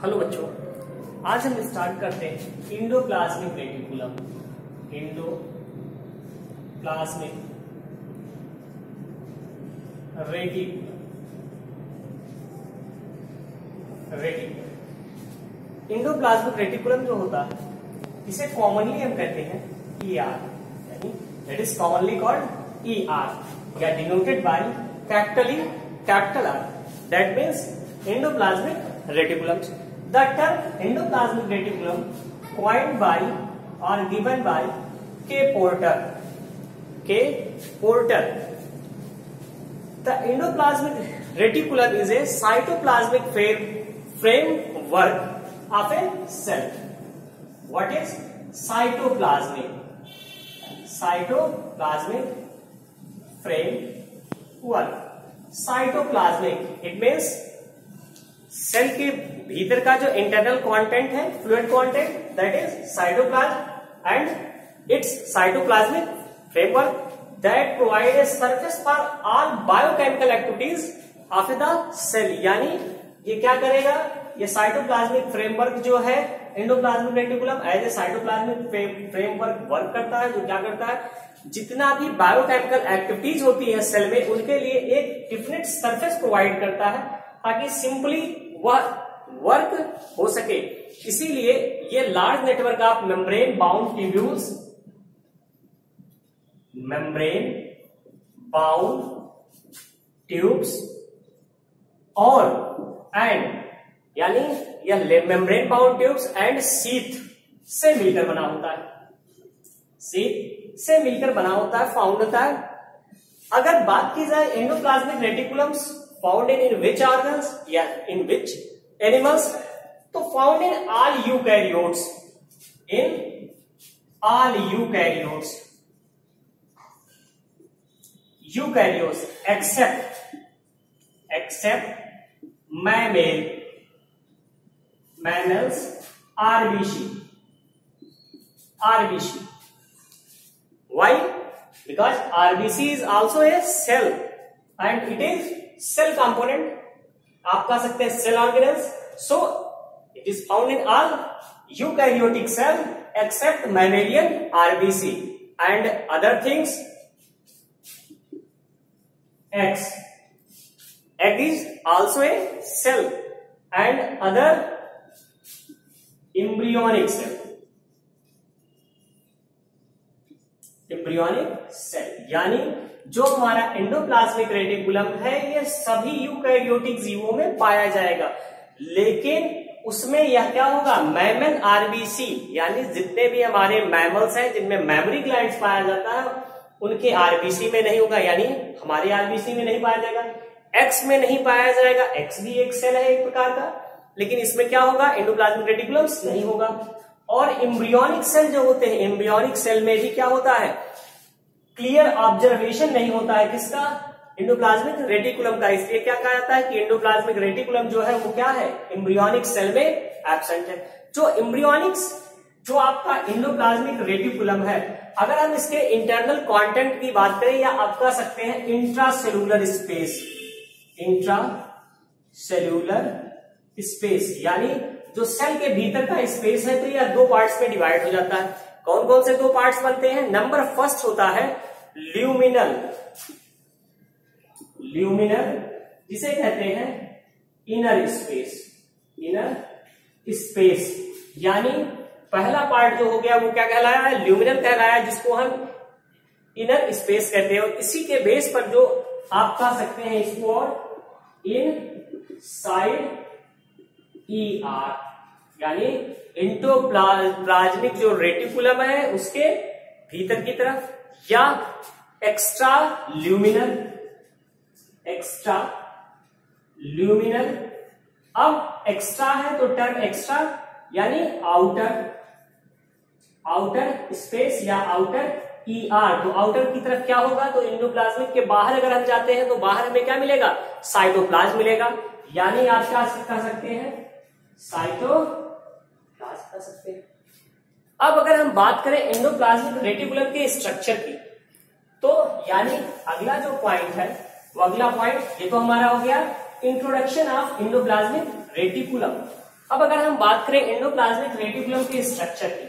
Hello बच्चों, आज हम स्टार्ट करते हैं endoplasmic reticulum. Endoplasmic reticulum endoplasmic reticulum जो होता है इसे कॉमनली हम कहते हैं ER, यानी it is commonly called ER या denoted by capital E capital R, that means endoplasmic reticulum. The term endoplasmic reticulum coined by or given by K. Porter. The endoplasmic reticulum is a cytoplasmic framework of a cell. What is cytoplasmic? Cytoplasmic framework. Cytoplasmic, it means cell के भीतर का जो internal content है, fluid content, that is cytoplasm and it's cytoplasmic framework that provide a surface for all biochemical activities of the cell. यानी ये क्या करेगा, ये साइटोप्लाज्मिक फ्रेमवर्क जो है endoplasmic reticulum as a cytoplasmic framework work करता है, जो क्या करता है, जितना भी बायोकेमिकल एक्टिविटीज होती है सेल में उनके लिए एक डिफिनिट सरफेस प्रोवाइड करता है ताकि सिंपली वह वर्क हो सके। इसीलिए ये large network of membrane bound tubes और एंड यानी यह membrane bound tubes and sheath से मिलकर बना होता है, फाउंड होता है। अगर बात की जाए endoplasmic reticulums found in which organs, yeah, in which animals, तो found in all eukaryotes, except mammals, RBC. Why? Because RBC is also a cell and it is cell component, आप कह सकते हैं cell organelles. So it is found in all eukaryotic cell except mammalian RBC and other things. Egg is also a cell and other embryonic cell. यानी जो हमारा endoplasmic reticulum है ये सभी यूकैरियोटिक जीवों में पाया जाएगा, लेकिन उसमें यह क्या होगा, मैमल आरबीसी, यानी जितने भी हमारे मैमल्स हैं जिनमें मेमोरी ग्लैंड्स पाया जाता है उनके आरबीसी में नहीं होगा, यानी हमारे आरबीसी में नहीं पाया जाएगा। एक्स में नहीं पाया जाएगा, एक्स भी एक सेल है एक प्रकार का, लेकिन इसमें क्या होगा, एंडोप्लाज्मिक रेटिकुलम्स नहीं होगा। और एम्ब्रियोनिक सेल जो होते हैं, एम्ब्रियोनिक सेल में भी क्या होता है, क्लियर ऑब्जर्वेशन नहीं होता है किसका, एंडोप्लाज्मिक रेटिकुलम का। इसलिए क्या कहा जाता है कि एंडोप्लाज्मिक रेटिकुलम जो है वो क्या है, एम्ब्रियोनिक सेल में एब्सेंट है। जो आपका एंडोप्लाज्मिक रेटिकुलम है, अगर हम इसके इंटरनल कंटेंट की बात करें या आप कह सकते हैं इंट्रासेल्यूलर स्पेस, यानी जो सेल के भीतर का स्पेस है, तो यह दो पार्ट्स में डिवाइड हो जाता है। कौन कौन से दो पार्ट्स बनते हैं, नंबर फर्स्ट होता है ल्यूमिनल, जिसे कहते हैं इनर स्पेस। यानी पहला पार्ट जो हो गया वो क्या कहलाया है, ल्यूमिनल कहलाया, जिसको हम इनर स्पेस कहते हैं। और इसी के बेस पर जो आप कह सकते हैं इसको और इनसाइड ER, यानी एंडोप्लाज्मिक जो रेटिकुलम है उसके भीतर की तरफ, या एक्स्ट्रा ल्यूमिनल। अब एक्स्ट्रा है तो टर्म एक्स्ट्रा यानी आउटर स्पेस या आउटर ER। तो आउटर की तरफ क्या होगा, तो एंडोप्लाज्मिक के बाहर अगर हम जाते हैं तो बाहर हमें क्या मिलेगा, साइटोप्लाज्म मिलेगा। यानी आप क्या कह सकते हैं, साइटोप्लाज्म कह सकते हैं। अब अगर हम बात करें एंडोप्लाज्मिक रेटिकुलम के स्ट्रक्चर की, तो यानी अगला जो पॉइंट है वो अगला पॉइंट, ये तो हमारा हो गया इंट्रोडक्शन ऑफ एंडोप्लाज्मिक रेटिकुलम। अब अगर हम बात करें एंडोप्लाज्मिक रेटिकुलम के स्ट्रक्चर की,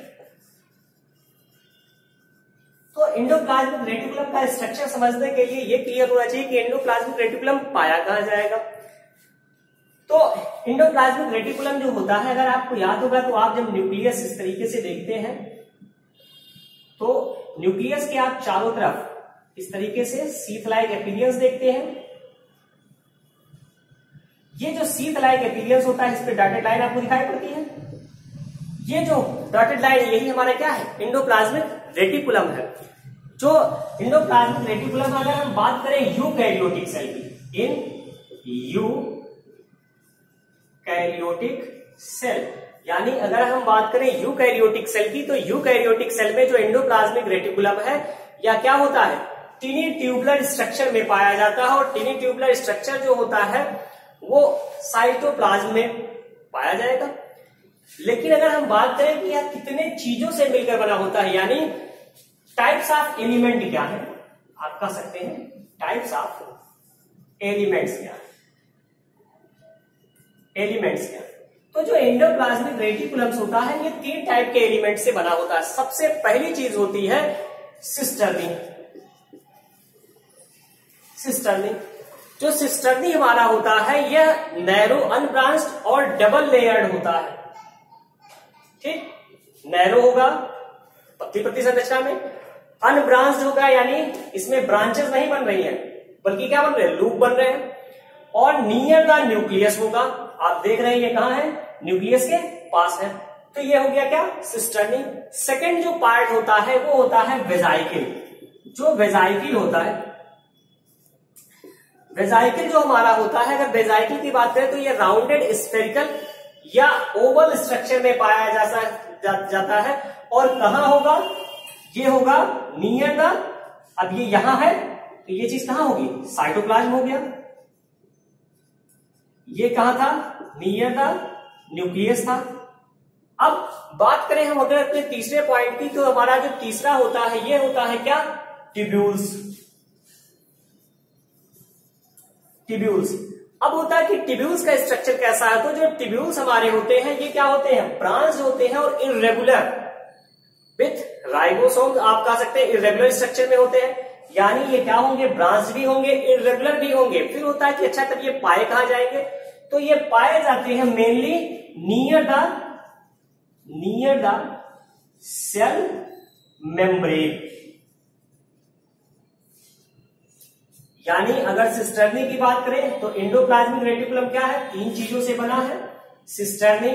तो एंडोप्लाज्मिक रेटिकुलम का स्ट्रक्चर समझने के लिए ये क्लियर होना चाहिए कि एंडोप्लाज्मिक रेटिकुलम पाया कहां जाएगा। तो एंडोप्लाज्मिक रेटिकुलम जो होता है, अगर आपको याद होगा तो आप जब न्यूक्लियस इस तरीके से देखते हैं तो न्यूक्लियस के आप चारों तरफ इस तरीके से शीथ लाइक अपीयरेंस देखते हैं। ये जो शीथ लाइक अपीयरेंस होता है, इस पे डॉटेड लाइन आपको दिखाई पड़ती है। ये जो डॉटेड लाइन, यही हमारा क्या है, एंडोप्लाज्मिक रेटिकुलम है। जो एंडोप्लाज्मिक रेटिकुलम, अगर हम बात करें यूकैरियोटिक सेल की, इन यूकैरियोटिक सेल, यानी अगर हम बात करें यूकैरियोटिक सेल की, तो यूकैरियोटिक सेल में जो एंडोप्लाज्मिक रेटिकुलम है या क्या होता है, टिनी ट्यूबुलर स्ट्रक्चर में पाया जाता है। और टिनी ट्यूबुलर स्ट्रक्चर जो होता है वो साइटोप्लाज्म में पाया जाएगा। लेकिन अगर हम बात करें कि यह कितने चीजों से मिलकर बना होता है, यानी टाइप्स ऑफ एलिमेंट क्या है, आप कह सकते हैं टाइप्स ऑफ एलिमेंट्स क्या है, एलिमेंट्स क्या है। तो जो एंडोप्लाज्मिक रेटिकुलम्स होता है, ये 3 टाइप के एलिमेंट से बना होता है। सबसे पहली चीज होती है सिस्टर्नी। सिस्टर्नी, जो सिस्टर्नी हमारा होता है, यह नैरो अनब्रांच्ड और डबल लेयर्ड होता है। ठीक, नैरो होगा पत्ती पत्ती संरचना में, अनब्रांच्ड होगा यानी इसमें ब्रांचेस नहीं बन रही हैं, बल्कि क्या बन रहे हैं, लूप बन रहे हैं। और नियर द न्यूक्लियस होगा, आप देख रहे हैं ये कहां है, न्यूक्लियस के पास है। तो ये हो गया क्या, सिस्टर्नी। सेकेंड जो पार्ट होता है वो होता है वेजाइकिल। जो वेजाइकिल होता है, वेजाइकिल जो हमारा होता है, अगर वेजाइकिल की बात करें तो ये राउंडेड स्फेरिकल या ओवल स्ट्रक्चर में पाया जाता है। और कहां होगा, ये होगा नियर द, अब ये यहां है तो ये चीज कहां होगी, साइटोप्लाज्म हो गया। ये कहां था, नियर द न्यूक्लियस था। अब बात करें हम अगर अपने तीसरे पॉइंट की, तो हमारा जो तीसरा होता है ये होता है क्या, ट्यूब्यूल्स। ट्यूब्यूल्स, अब होता है कि ट्यूब्यूल्स का स्ट्रक्चर कैसा है। तो जो ट्यूब्यूल्स हमारे होते हैं ये क्या होते हैं, ब्रांच होते हैं और इर्रेगुलर विथ राइबोसोम, आप कह सकते हैं इर्रेगुलर स्ट्रक्चर में होते हैं। यानी ये क्या होंगे, ब्रांच भी होंगे, इर्रेगुलर भी होंगे। फिर होता है कि अच्छा तब ये पाए कहां जाएंगे, तो ये पाए जाते हैं mainly near the cell membrane. यानी अगर सिस्टर्नी की बात करें तो एंडोप्लाज्मिक रेटिकुलम क्या है, 3 चीजों से बना है, सिस्टर्नी,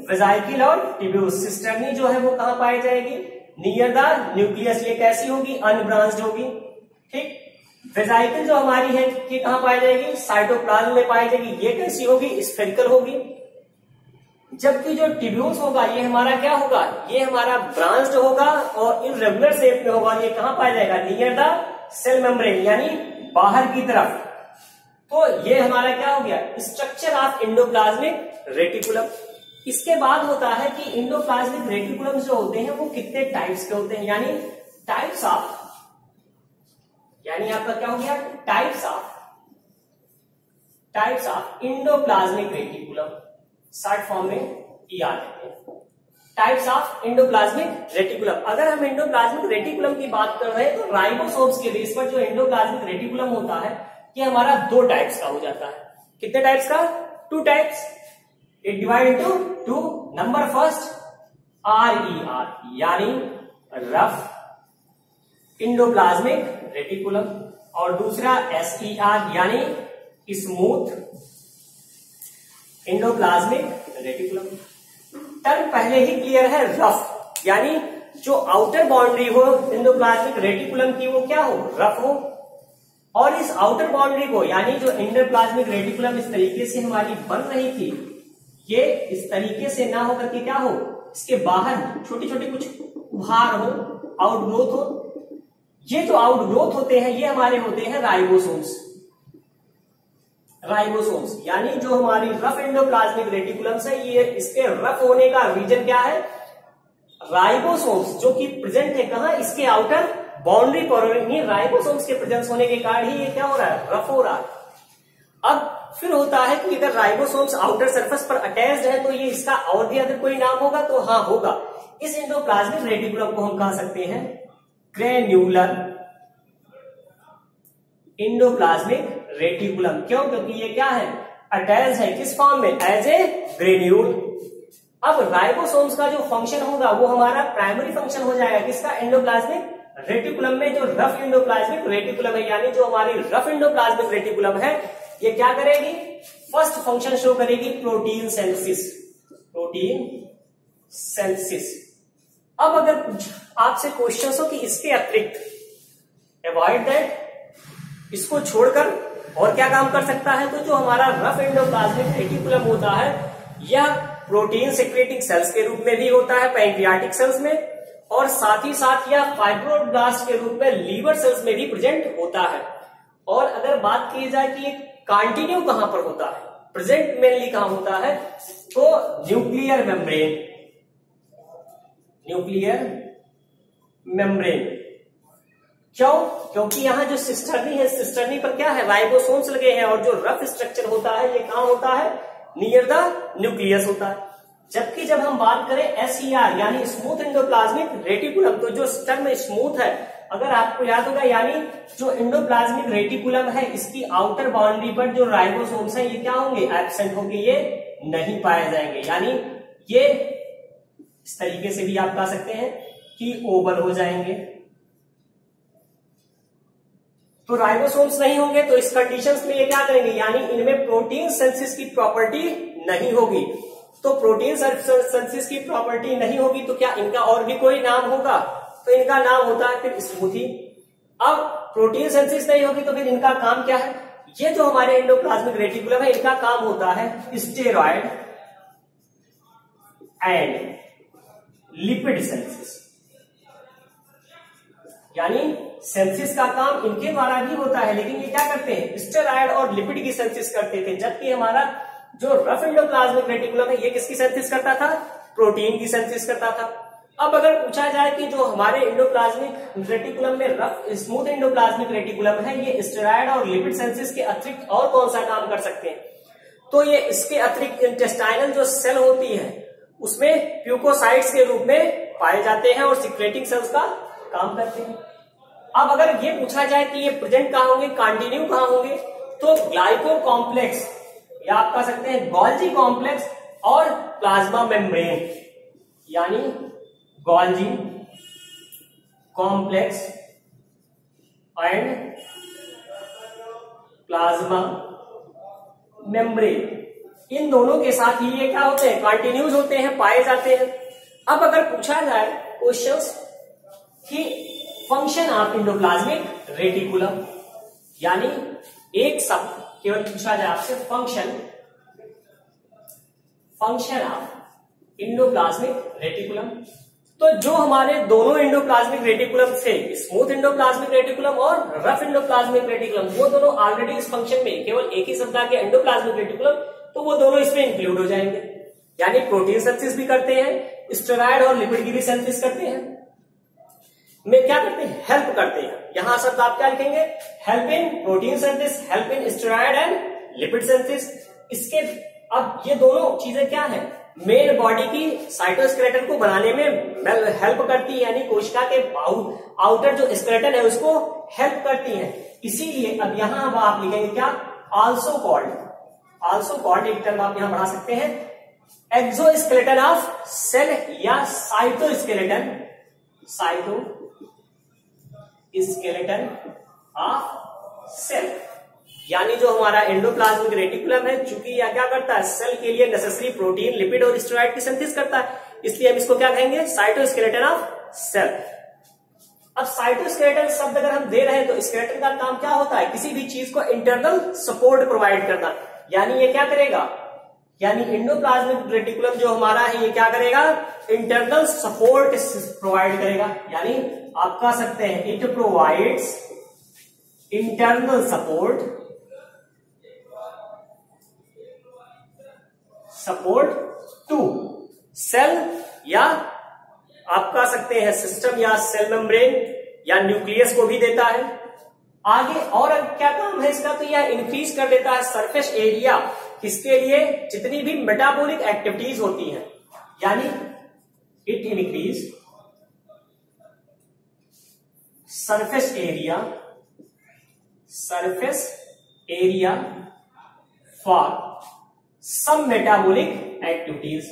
वेजाइकिल और ट्यूब्यूल्स। सिस्टर्नी जो है वो कहां पाई जाएगी, नियर द न्यूक्लियस, ये कैसी होगी, अनब्रांच्ड होगी। ठीक, वेजाइकिल जो हमारी है ये कहां पाई जाएगी, साइटोप्लाज्म में पाई जाएगी, ये कैसी होगी, स्फेरिकल होगी। जबकि जो ट्यूब्यूल्स होगा ये हमारा क्या होगा, ये हमारा ब्रांच्ड होगा और इर्रेगुलर शेप में होगा। ये कहां पाया जाएगा, नियर द सेल मेम्ब्रेन, यानी बाहर की तरफ। तो ये हमारा क्या हो गया, स्ट्रक्चर ऑफ एंडोप्लाज्मिक रेटिकुलम। इसके बाद होता है कि एंडोप्लाज्मिक रेटिकुलम जो होते हैं वो कितने टाइप्स के होते हैं, यानी टाइप्स ऑफ, यानी आपका क्या हो गया, types of endoplasmic reticulum, short form में ER कहते हैं, टाइप्स ऑफ एंडोप्लाज्मिक रेटिकुलम। अगर हम एंडोप्लाज्मिक रेटिकुलम की बात कर रहे हैं तो राइबोसोम्स के बेस पर जो एंडोप्लाज्मिक रेटिकुलम होता है ये हमारा 2 टाइप्स का हो जाता है। कितने टाइप्स का, 2 types. It divide into 2। Number first RER, यानी रफ एंडोप्लाज्मिक रेटिकुलम, और दूसरा SER यानी स्मूथ एंडोप्लाज्मिक रेटिकुलम। टर्म पहले ही क्लियर है, रफ यानी जो आउटर बाउंड्री हो एंडोप्लाज्मिक रेटिकुलम की वो क्या हो, रफ हो। और इस आउटर बाउंड्री को, यानी जो एंडोप्लाज्मिक रेटिकुलम इस तरीके से हमारी बन रही थी, ये इस तरीके से ना होकर के क्या हो, इसके बाहर छोटी छोटी कुछ उभार हो, आउटग्रोथ हो। ये जो आउटग्रोथ होते हैं ये हमारे होते हैं राइबोसोम्स। राइबोसोम्स यानी जो हमारी रफ एंडोप्लाज्मिक रेटिकुलम्स है, ये इसके रफ होने का रीजन क्या है, राइबोसोम्स जो कि प्रेजेंट है कहां, इसके आउटर बाउंड्री पर। राइबोसोम्स के प्रेजेंस होने के कारण ही ये क्या हो रहा है, रफ हो रहा है। अब फिर होता है कि अगर राइबोसोम्स आउटर सरफेस पर अटैच्ड है तो ये इसका और भी अगर कोई नाम होगा तो हाँ होगा। इस एंडोप्लाज्मिक रेटिकुलम को हम कह सकते हैं ग्रेन्यूलर एंडोप्लाज्मिक रेटिकुलम। क्यों? क्योंकि ये क्या है, अटैच है किस फॉर्म में, एज ए ग्रेन्यूल। अब राइबोसोम्स का जो फंक्शन होगा वो हमारा प्राइमरी फंक्शन हो जाएगा किसका, एंडोप्लाज्मिक रेटिकुलम में। जो रफ एंडोप्लाज्मिक रेटिकुलम है यानी जो हमारी रफ एंडोप्लाज्मिक रेटिकुलम है ये क्या करेगी, फर्स्ट फंक्शन शो करेगी प्रोटीन सिंथेसिस, प्रोटीन सिंथेसिस। अब अगर आपसे क्वेश्चन हो कि इसके अतिरिक्त, अवॉइड दैट, इसको छोड़कर और क्या काम कर सकता है, तो जो हमारा रफ एंडोप्लाज्मिक रेटिकुलम होता है यह प्रोटीन सिक्रेटिंग सेल्स के रूप में भी होता है पैंक्रियाटिक सेल्स में, और साथ ही साथ यह फाइब्रोब्लास्ट के रूप में लीवर सेल्स में भी प्रेजेंट होता है। और अगर बात की जाए कि ये कंटिन्यू कहां पर होता है, प्रेजेंट मेनली कहां होता है, तो न्यूक्लियर मेम्ब्रेन, न्यूक्लियर मेम्ब्रेन। क्यों? क्योंकि यहां जो सिस्टर्नी है, सिस्टर्नी पर क्या है, राइबोसोम्स लगे हैं, और जो रफ स्ट्रक्चर होता है ये कहां होता है, नियर द न्यूक्लियस होता है। जबकि जब हम बात करें SER यानी स्मूथ एंडोप्लाज्मिक रेटिकुलम, तो जो स्टर्म स्मूथ है, अगर आपको याद होगा, यानी जो एंडोप्लाज्मिक रेटिकुलम है इसकी आउटर बाउंड्री पर जो राइबोसोम्स हैं ये क्या होंगे, एब्सेंट होंगे, ये नहीं पाए जाएंगे। यानी ये इस तरीके से भी आप कह सकते हैं कि ओवल हो जाएंगे। तो राइबोसोम्स नहीं होंगे तो इस कंडीशंस में ये क्या करेंगे, यानी इनमें प्रोटीन सिंथेसिस की प्रॉपर्टी नहीं होगी। तो प्रोटीन सिंथेसिस की प्रॉपर्टी नहीं होगी तो क्या इनका और भी कोई नाम होगा, तो इनका नाम होता है फिर स्मूथी। अब प्रोटीन सिंथेसिस नहीं होगी तो फिर इनका काम क्या है, ये जो हमारे एंडोप्लाज्मिक रेटिकुलम है इनका काम होता है स्टेरॉयड एंड लिपिड सिंथेसिस। यानी सिंथेसिस का काम इनके द्वारा भी होता है, लेकिन ये क्या करते हैं, स्टेरॉयड और लिपिड की सिंथेसिस करते थे। जबकि हमारा जो रफ एंडोप्लाज्मिक रेटिकुलम है ये किसकी सिंथेसिस करता था, प्रोटीन की सिंथेसिस करता था। अब अगर पूछा जाए कि जो हमारे एंडोप्लाज्मिक रेटिकुलम में रफ स्मूथ एंडोप्लाज्मिक रेटिकुलम है ये स्टेरॉयड और लिपिड सिंथेसिस के अतिरिक्त और कौन सा काम कर सकते हैं, तो ये इसके अतिरिक्त इंटेस्टाइनल जो सेल होती है उसमें प्यूकोसाइट्स के रूप में पाए जाते हैं और सिक्रेटिंग सेल्स का काम करते हैं। अब अगर ये पूछा जाए कि ये प्रेजेंट कहां होंगे, कंटिन्यू कहां होंगे, तो ग्लाइको कॉम्प्लेक्स या आप कह सकते हैं गोल्जी कॉम्प्लेक्स और प्लाज्मा मेम्ब्रेन, यानी Golgi complex and plasma membrane, इन दोनों के साथ ही ये क्या होते हैं, कंटिन्यूज होते हैं, पाए जाते हैं। अब अगर पूछा जाए क्वेश्चंस कि फंक्शन ऑफ एंडोप्लाज्मिक रेटिकुलम, यानी एक शब्द केवल पूछा जाए आपसे, फंक्शन ऑफ एंडोप्लाज्मिक रेटिकुलम, तो जो हमारे दोनों एंडोप्लाज्मिक रेटिकुलम थे, स्मूथ एंडोप्लाज्मिक रेटिकुलम और रफ एंडोप्लाज्मिक रेटिकुलम, वो दोनों ऑलरेडी इस फंक्शन में केवल एक ही शब्द के एंडोप्लाज्मिक रेटिकुलम, तो वो दोनों इसमें इंक्लूड हो जाएंगे। यानी प्रोटीन सिंथेसिस भी करते हैं, स्टेरॉयड और लिपिड की भी सिंथेसिस करते हैं, में क्या करते हैं, हेल्प करते हैं। यहां शब्द आप क्या लिखेंगे, help in protein synthesis, help in steroid and lipid synthesis. इसके अब ये दोनों चीजें क्या है, मेन बॉडी की साइटोस्केलेटन को बनाने में हेल्प करती है, यानी कोशिका के आउटर जो स्केलेटन है उसको हेल्प करती है। इसीलिए अब यहां आप लिखेंगे क्या, आल्सो कॉल्ड एक टर्म आप यहां बढ़ा सकते हैं, एक्सोस्केलेटन ऑफ सेल या साइटोस्केलेटन ऑफ सेल। यानी जो हमारा एंडोप्लाज्मिक रेटिकुलम है, चूंकि यह क्या करता है, सेल के लिए नेसेसरी प्रोटीन, लिपिड और स्टेरॉयड की सिंथेसिस करता है, इसलिए हम इसको क्या कहेंगे, साइटोस्केलेटन ऑफ सेल। अब साइटोस्केलेटन शब्द अगर हम दे रहे हैं तो स्केलेटन का काम क्या होता है, किसी भी चीज को इंटरनल सपोर्ट प्रोवाइड करना। यानी ये क्या करेगा, यानी एंडोप्लाज्मिक रेटिकुलम जो हमारा है ये क्या करेगा, इंटरनल सपोर्ट प्रोवाइड करेगा। यानी आप कह सकते हैं it provides internal support to cell, या आप कह सकते हैं सिस्टम या सेल मेम्ब्रेन या न्यूक्लियस को भी देता है। आगे और क्या काम है इसका, तो यह इंक्रीज कर देता है सरफेस एरिया, किसके लिए, जितनी भी मेटाबॉलिक एक्टिविटीज होती हैं, यानी it increase surface area for some metabolic activities,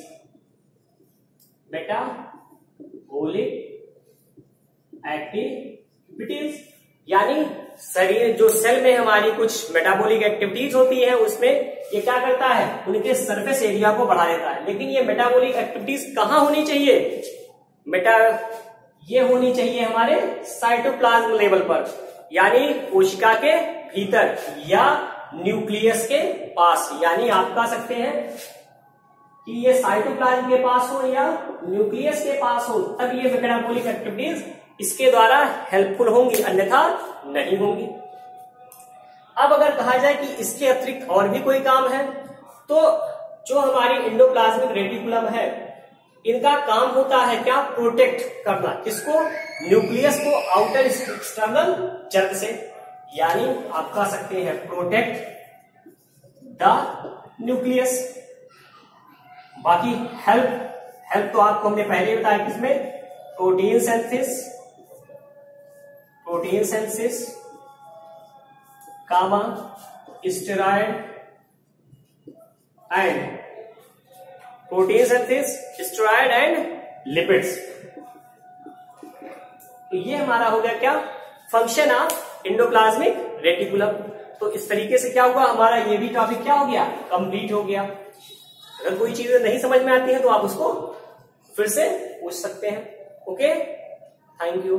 यानी शरीर जो सेल में हमारी कुछ मेटाबॉलिक एक्टिविटीज होती है उसमें ये क्या करता है, उनके सरफेस एरिया को बढ़ा देता है। लेकिन ये मेटाबॉलिक एक्टिविटीज कहाँ होनी चाहिए, ये होनी चाहिए हमारे साइटोप्लाज्म लेवल पर, यानी कोशिका के भीतर या न्यूक्लियस के पास, यानी आप कह सकते हैं कि ये साइटोप्लाज्म के पास हो या न्यूक्लियस के पास हो, तब ये मेटाबॉलिक एक्टिविटीज इसके द्वारा हेल्पफुल होंगी, अन्यथा नहीं होंगी। अब अगर कहा जाए कि इसके अतिरिक्त और भी कोई काम है, तो जो हमारी एंडोप्लाज्मिक रेटिकुलम है, इनका काम होता है क्या, प्रोटेक्ट करना, किसको, न्यूक्लियस को आउटर एक्सटर्नल जर्क से, यानी आप कह सकते हैं प्रोटेक्ट द न्यूक्लियस। बाकी हेल्प तो आपको हमने पहले बताया, किसमें, protein सेंथिस, gamma steroid and protein synthesis, steroid and lipids. तो ये हमारा हो गया क्या, फंक्शन ऑफ एंडोप्लाज्मिक रेटिकुलम। तो इस तरीके से क्या हुआ, हमारा ये भी टॉपिक क्या हो गया, कंप्लीट हो गया। अगर कोई चीजें नहीं समझ में आती है तो आप उसको फिर से पूछ सकते हैं। Okay, thank you.